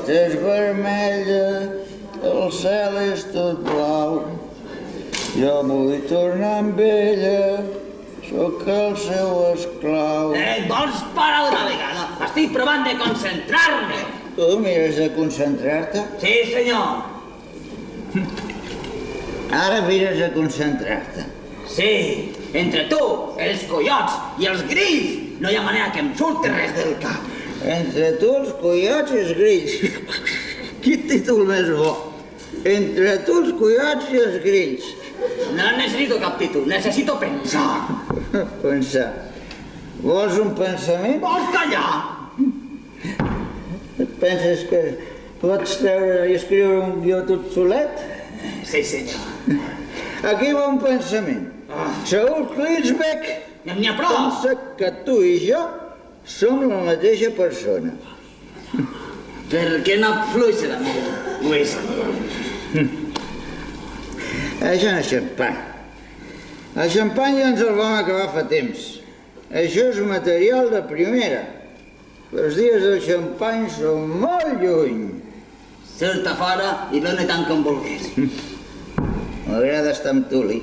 costa és vermella, el cel és tot blau. Jo vull tornar amb ella, sóc el seu esclau. Vols parar d'una vegada? Estic provant de concentrar-me. Tu mires de concentrar-te? Sí, senyor. Ara mires de concentrar-te. Sí, entre tu, els collots i els grills, no hi ha manera que em surti res del cap. Entre tu, els collots i els grills. Quin títol més bo. Entre tu, els collots i els grills. No necessito cap títol, necessito pensar. Pensar. Vols un pensament? Vols callar? Penses que pots treure i escriure un guió tot solet? Sí, senyor. Aquí va un pensament. Saúl Klinsbeck N'hi ha prou. pensa que tu i jo som la mateixa persona. Per què no fluixa la meva poesia? Això no és xampany. El xampany ja ens el vam acabar fa temps. Això és material de primera. Els dies del xampany són molt lluny. Surt a fora i veu-ne tant com vulguis. M'agrada estar amb tu, Li.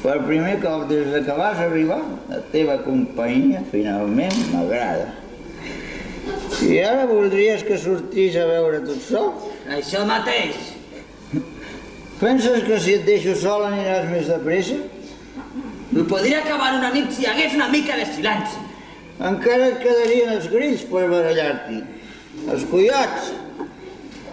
Per primer cop des que vas arribar, la teva companyia finalment m'agrada. I ara voldries que sortís a veure tot sol? Això mateix. Penses que si et deixo sol aniràs més de pressa? Ho podria acabar una nit si hi hagués una mica de silenci. Encara et quedarien els grills per barallar-t'hi. Els collots,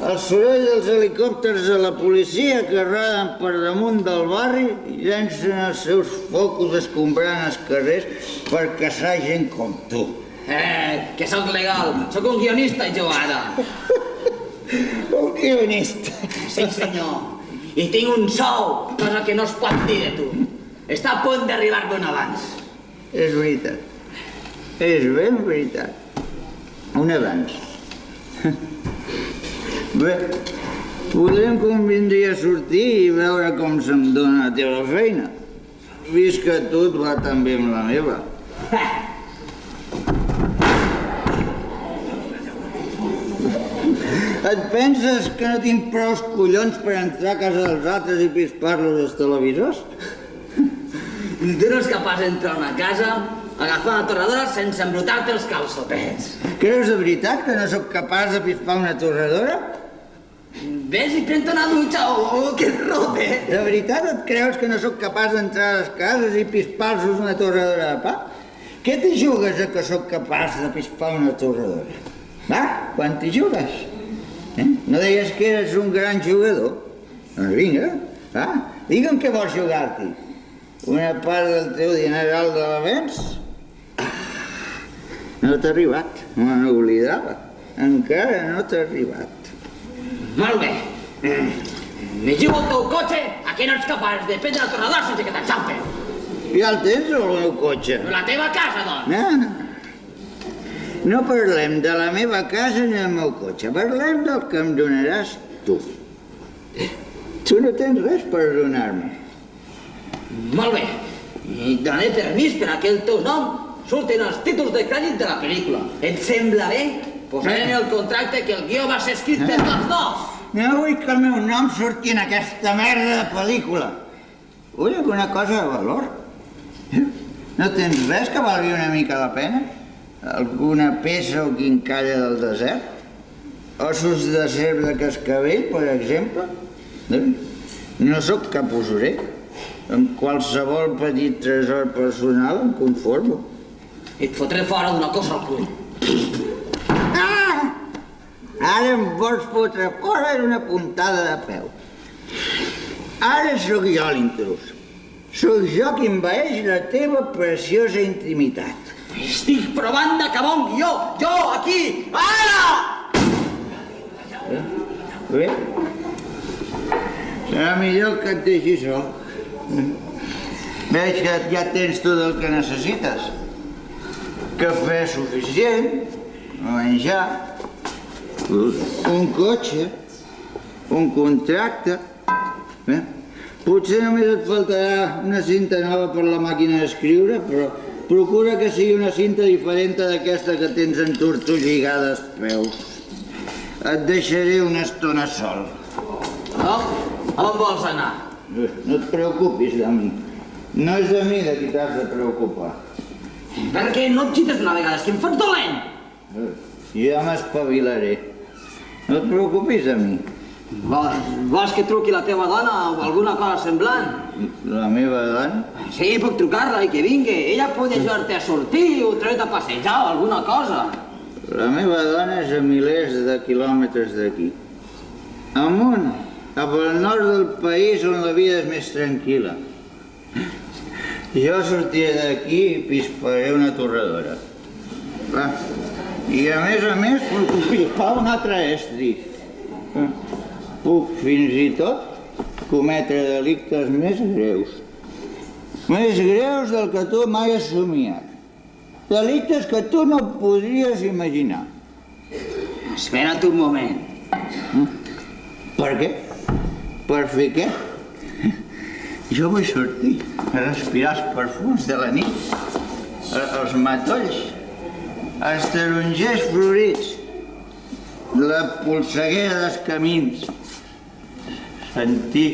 el soroll dels helicòpters de la policia que roden per damunt del barri i llencen els seus focus escombrant els carrers per caçar gent com tu. Que sóc legal. Sóc un guionista, jo, ara. Un guionista. Sí, senyor. I tinc un sou, cosa que no es pot dir de tu. Està a punt d'arribar-me un avanç. És veritat. És ben veritat. Un avanç. Bé, podem convindria a sortir i veure com se'm dóna la teva feina. Vist que a tu et va tan bé amb la meva. Et penses que no tinc prou collons per entrar a casa dels altres i pispar-los als televisors? Tu no ets capaç d'entrar a una casa, agafar una torradora sense embrutar-te els calçotets. Creus de veritat que no sóc capaç de pispar una torradora? Ves i pren una dutxa o que et rote. De veritat et creus que no sóc capaç d'entrar a les cases i pispar-los una torradora de pa? Què t'hi jugues a que sóc capaç de pispar una torradora? Va, quan t'hi jugues? No deies que eres un gran jugador? Doncs vinga, va, digue'm què vols jugar-t'hi. Una part del teu dineral de l'avenç? No t'ha arribat, me n'oblidava. Encara no t'ha arribat. Molt bé. Me jugo el teu cotxe a que no ets capaç de prendre la torradora sense que t'enxampen. Ja el tens, el meu cotxe? La teva casa, doncs. No. No parlem de la meva casa ni del meu cotxe. Parlem del que em donaràs tu. Tu no tens res per donar-me. Molt bé. I et donaré permís per que el teu nom surtin els títols de crèdit de la pel·lícula. Et sembla bé? Posaré en el contracte que el guió va ser escrit per tots dos. No vull que el meu nom surti en aquesta merda de pel·lícula. Vull alguna cosa de valor. No tens res que valgui una mica la pena? Alguna peça o quincalla del desert? Ossos de serp de cascavell, per exemple? No sóc cap usurer. Amb qualsevol petit tresor personal em conformo. Et fotré fora d'una cosa al cul. Ah! Ara em vols fotre fora d'una puntada de peu. Ara sóc jo l'intrus. Sóc jo qui envaeix la teva preciosa intimitat. Estic provant d'acabar un guió. Jo, aquí, ara! Bé? Serà millor que et deixi sol. Veig que ja tens tot el que necessites. Cafè suficient, menjar, un cotxe, un contracte. Potser només et faltarà una cinta nova per la màquina d'escriure, però procura que sigui una cinta diferent d'aquesta que tens entortolligada als peus. Et deixaré una estona sol. No? On vols anar? No et preocupis de mi. No és de mi de qui t'has de preocupar. Per què no et gites una vegada? És que em fas dolent! Ja m'espavilaré. No et preocupis de mi. Vols que truqui la teva dona o alguna cosa semblant? La meva dona? Sí, puc trucar-la i que vingui. Ella pot ajudar-te a sortir o treure't a passejar o alguna cosa. La meva dona és a milers de quilòmetres d'aquí. Amunt, cap al nord del país on la vida és més tranquil·la. Jo sortiré d'aquí i pisparé una torradora. I a més puc pispar un altre estri. Puc fins i tot cometre delictes més greus. Més greus del que tu mai has somiat. Delictes que tu no podries imaginar. Espera't un moment. Per què? Per fer què? Jo vull sortir a respirar els perfums de la nit, els matolls, els tarongers florits, la polseguera dels camins, sentir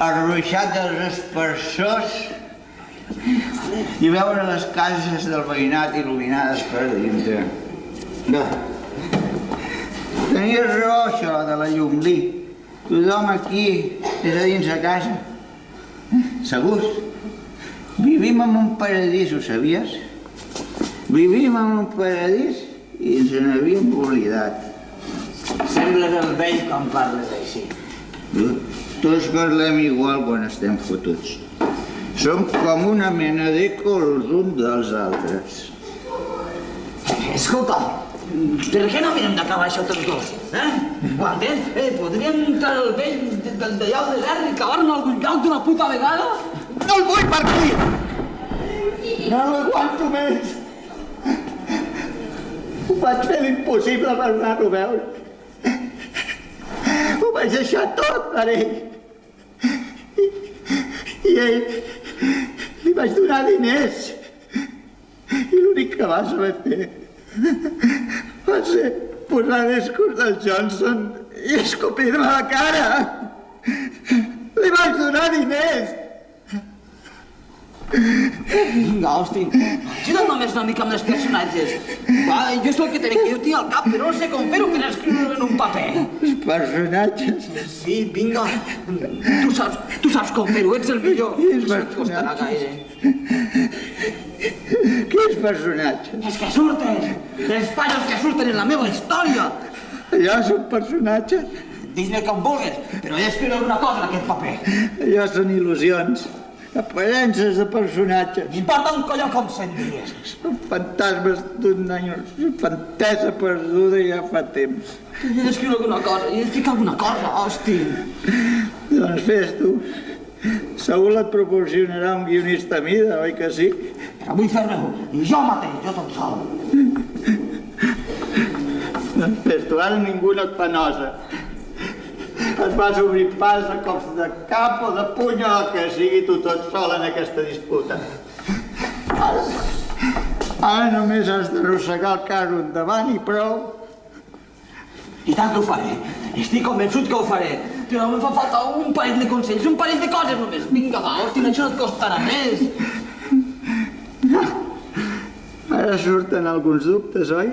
el ruixat dels espersors i veure les cases del veïnat il·luminades per dintre. Tenies raó, això de la llumlí. Tothom aquí és a dins a casa. Segurs. Vivim en un paradís, ho sabies? Vivim en un paradís i ens n'havíem oblidat. Sembles el vell quan parles així. Tots parlem igual quan estem fotuts. Som com una mena d'eco els uns dels altres. Escolta, per què no mirem d'acabar això tots dos? Ho entens? Podríem entrar al vell d'allà al desert i acabar-nos a algun lloc d'una puta vegada? No el vull per aquí! No l'aguanto més! Ho vaig fer l'impossible per anar-ho a veure. Ho vaig deixar tot per ell. I ell... li vaig donar diners. I l'únic que va saber fer va ser posar discos del Johnson i escopir-me a la cara. Li vaig donar diners. Vinga, Austin, ajuda't només una mica amb els personatges. Jo sé el que jo tinc al cap, però no sé com fer-ho per escriure-ho en un paper. Els personatges? Sí, vinga. Tu saps com fer-ho, ets el millor. Quins No et costarà gaire. Quins personatges? Els que surten, els paros que surten en la meva història. Allò són personatges? Dis-me com vulguis, però he d'escriure alguna cosa en aquest paper. Allò són il·lusions, aparences de personatges. M'importa un colló com se'n digues. Són fantasmes d'una infantesa perduda ja fa temps. He d'escriure alguna cosa, he de ficar alguna cosa, Austin. Doncs fes tu. Segur et proporcionarà un guionista a mida, oi que sí? Però vull fer-me-ho, i jo mateix, jo tot sol. Doncs fes tu, ara ningú no et fa nosa. Et vas obrir pas a cops de cap o de puny o que sigui tu tot sol en aquesta disputa. Ara només has d'arrossegar el carro endavant i prou. I tant que ho faré. Estic convençut que ho faré. Però em fa falta un parell de consells, un parell de coses només. Vinga, va, Austin, això no et costarà res. Ara surten alguns dubtes, oi?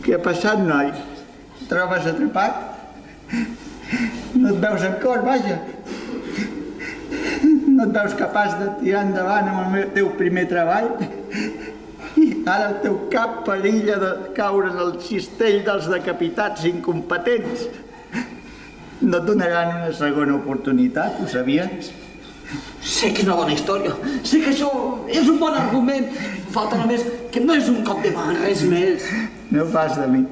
Què ha passat, noi? Trobes atrapat? No et veus en cor, vaja. No et veus capaç de tirar endavant amb el teu primer treball? I ara el teu cap perilla de caure en el cistell dels decapitats incompetents. No et donaran una segona oportunitat, ho sabies? Sé que és una bona història. Sé que això és un bon argument. Falta només que no és un cop de mà, res més. No fas de mi.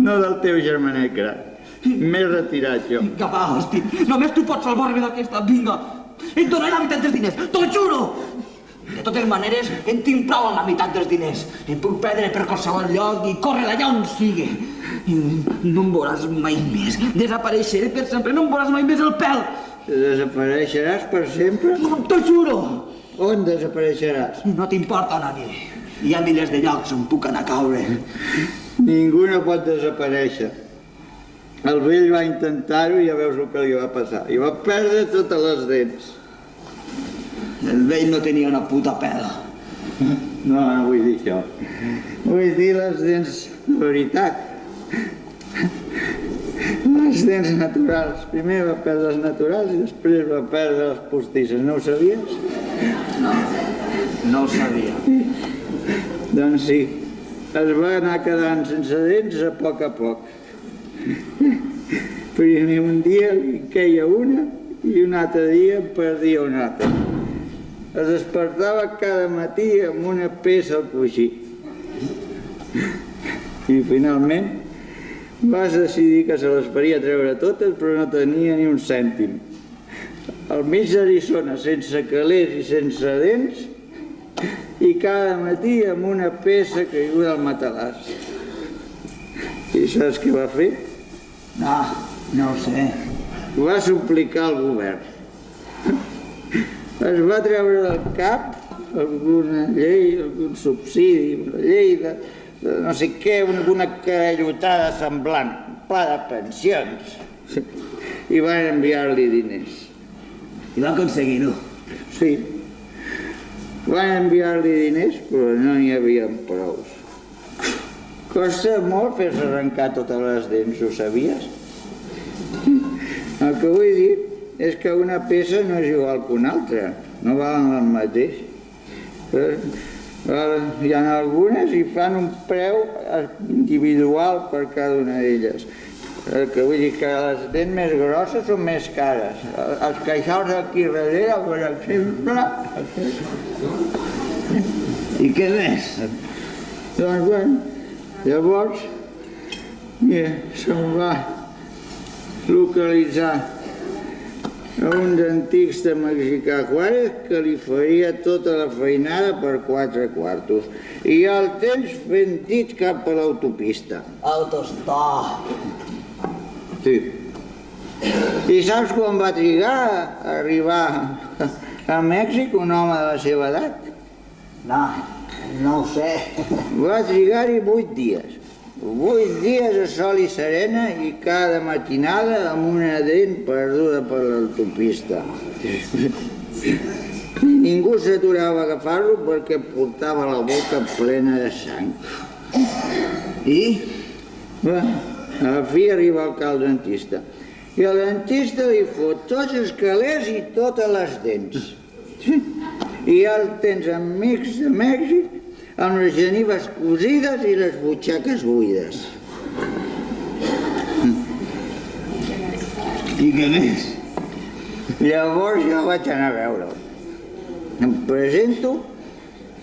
No del teu germanet gran. M'he retirat jo. Vinga, va, Austin. Només tu pots salvar-me d'aquesta. Vinga. Et donaré la meitat dels diners. T'ho juro. De totes maneres, en tinc prou amb la meitat dels diners. Em puc perdre per qualsevol lloc i córrer allà on sigui. I no em veuràs mai més. Desapareixeré per sempre. No em veuràs mai més el pèl. Desapareixeràs per sempre? T'ho juro. On desapareixeràs? No t'importa on aniré. Hi ha milers de llocs on puc anar a caure. Ningú no pot desaparèixer. El vell va intentar-ho i ja veus el que li va passar. I va perdre totes les dents. El vell no tenia una puta pela. No vull dir això. Vull dir les dents de veritat. Les dents naturals. Primer va perdre les naturals i després va perdre les postisses. No ho sabies? No ho sabia. Doncs sí. Es va anar quedant sense dents a poc. Primer un dia li queia una i un altre dia en perdia una altra. Es despertava cada matí amb una peça al coixí. I finalment vas decidir que se les faria treure totes, però no tenia ni un cèntim. Al mig d'Arizona, sense calés i sense dents, i cada matí amb una peça caiguda al matalàs. I saps què va fer? No ho sé. Va suplicar al govern. Es va treure del cap alguna llei, algun subsidi, una llei de no sé què, alguna carallotada semblant, un pla de pensions. I van enviar-li diners. I va aconseguir-ho. Sí. Van enviar-li diners, però no n'hi havia prous. Costa molt fer-se arrencar totes les dents, ho sabies? El que vull dir és que una peça no és igual que una altra, no valen el mateix. Hi ha algunes i fan un preu individual per cada una d'elles. El que vull dir que les dents més grosses són més cares. Els queixals aquí darrere, per exemple... I què més? Doncs bé, llavors se'm va localitzar a un dentista mexicà Juárez que li faria tota la feinada per 4 quartos. I ja el tens fent dit cap a l'autopista. Autostop. Sí. I saps quan va trigar a arribar a Mèxic un home de la seva edat? No ho sé. Va trigar-hi 8 dies. 8 dies a sol i serena i cada matinada amb una dent perduda per l'autopista. Ningú s'aturava a agafar-lo perquè portava la boca plena de sang. I? Bé, a la fi arriba el cal dentista. I el dentista li fot tots els calés i totes les dents. I ja el tens amb mix de Mèxic, amb les genives cosides i les butxaques buides. I què més? Llavors jo vaig anar a veure'l. Em presento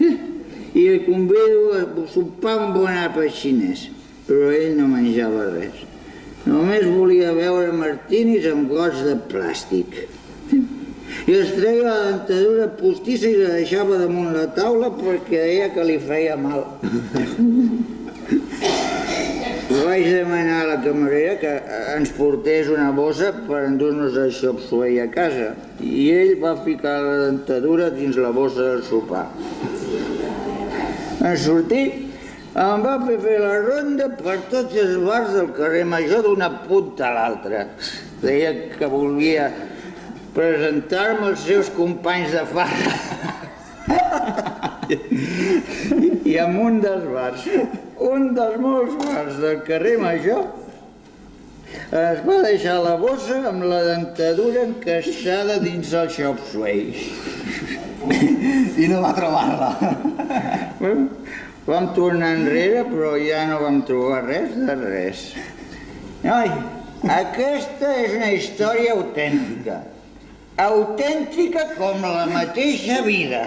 i el convido a sopar un bon àpat xinès, però ell no menjava res. Només volia beure martinis amb gots de plàstic. I es treia la dentadura postissa i la deixava damunt la taula perquè deia que li feia mal. Vaig demanar a la camarera que ens portés una bossa per endur-nos el xop suey a casa i ell va ficar la dentadura dins la bossa del sopar. En sortir, em va fer la ronda per tots els bars del carrer Major d'una punta a l'altra. Deia que volia presentar-me als seus companys de farra. I en un dels bars, un dels molts bars del carrer Major, es va deixar la bossa amb la dentadura encaixada dins el xop suey. I no va trobar-la. Vam tornar enrere, però ja no vam trobar res de res. Noi, aquesta és una història autèntica. Autèntica com la mateixa vida.